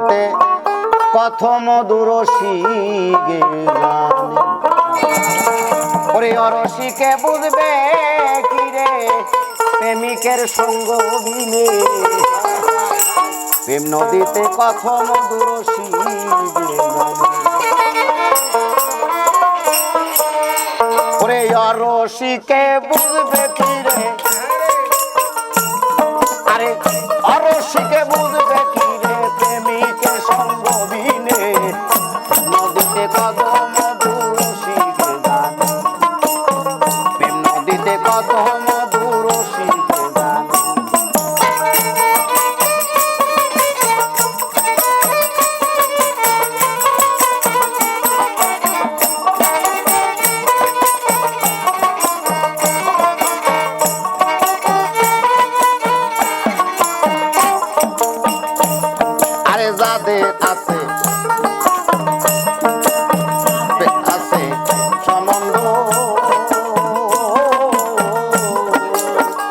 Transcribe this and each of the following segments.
নদীতে কত মধুর রসিকে জানে ওরে অরসিকে বুঝবে কি রে প্রেমিকের সঙ্গ বিনে প্রেম নদীতে কত মধুর রসিকে ওরে অরসিকে বুঝবে কি রে আরে অরসিকে বুঝবে কি রে প্রেমিকের সঙ্গ বিনে নদীতে কত মধুর রসিকে জানে প্রেম নদীতে কত মধুর রসিকে জানে যাদের আছে আছে সম্বন্ধ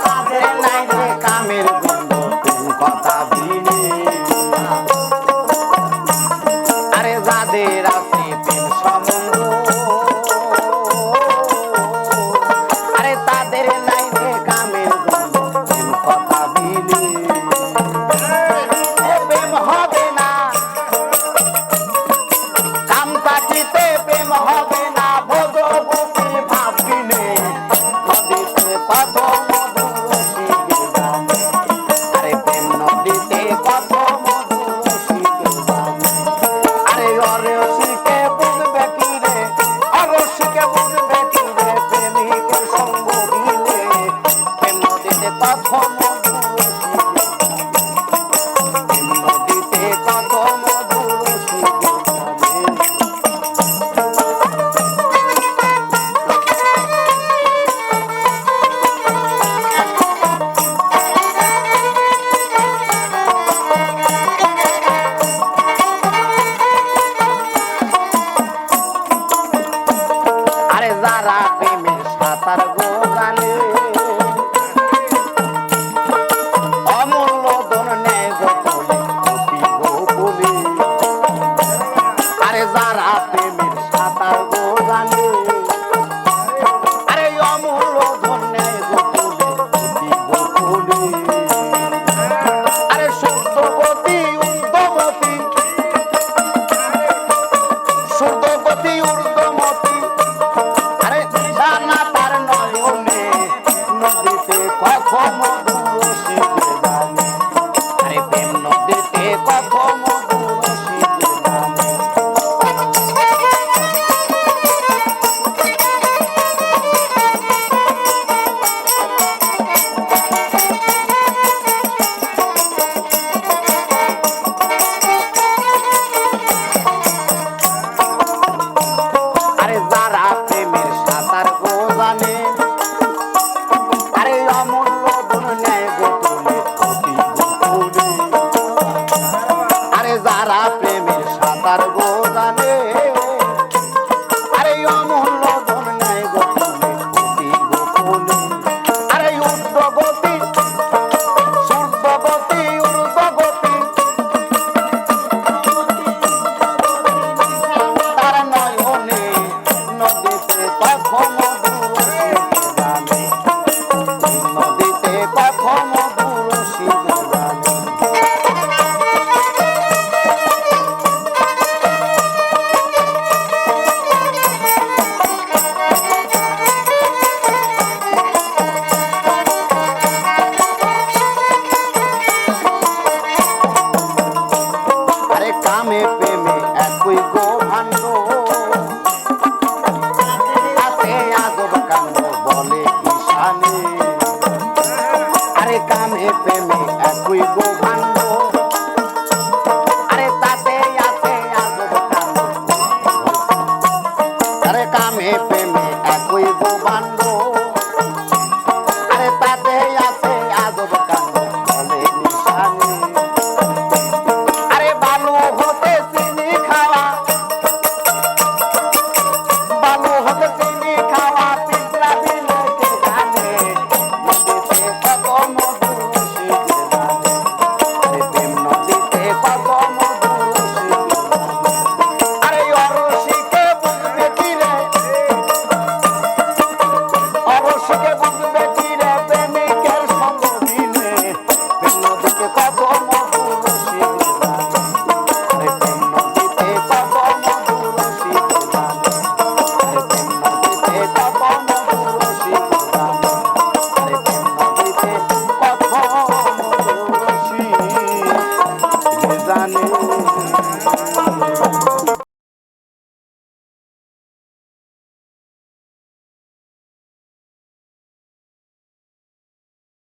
তাদের নাই রে কামের গন্ধ প্রেম কথা ভিনে আরে যাদের আছে প্রেম সম্বন্ধ আরে তাদের নাই রে কামের গন্ধ প্রেম কথা ভিনে প্রেম হবে না কামকাটিতে প্রেম হবে না ভোগবতীর ভাব দিলে নদীতে কত মধুর রসিকে জানে আরে প্রেম নদীতে কত মধুর রসিকে জানে আরে অরসিকে বুঝবে কি রে অরসিকে বুঝবে কি রে প্রেমিকের সঙ্গ দিলে প্রেম নদীতে কত মধুর রসিকে প্রেম নদীতে কত মধুর রসিকে আরে যারা প্রেমের সাঁতার গো জানে অমূল্য ধন নেয় গোপনে অতি গোপনে আরে যারা প্রেমের সাঁতার গো জানে আরে অমূল্য ধন নেয় গোপনে অতি গোপনে আরে শুদ্ধগতি ঊর্ধ্বমতি শুদ্ধগতি ঊর্ধ্বমতি আরে জানা তার নয়নে নদীতে কত মধুর রসিকে জানে আরে প্রেম নদীতে কত মধুর রসিকে জানে আরে যারা প্রেমের সাঁতার গো জানে আরে অমূল্য ধন নেয় গোপনে অতি গোপনে আরে যারা প্রেমের সাঁতার গো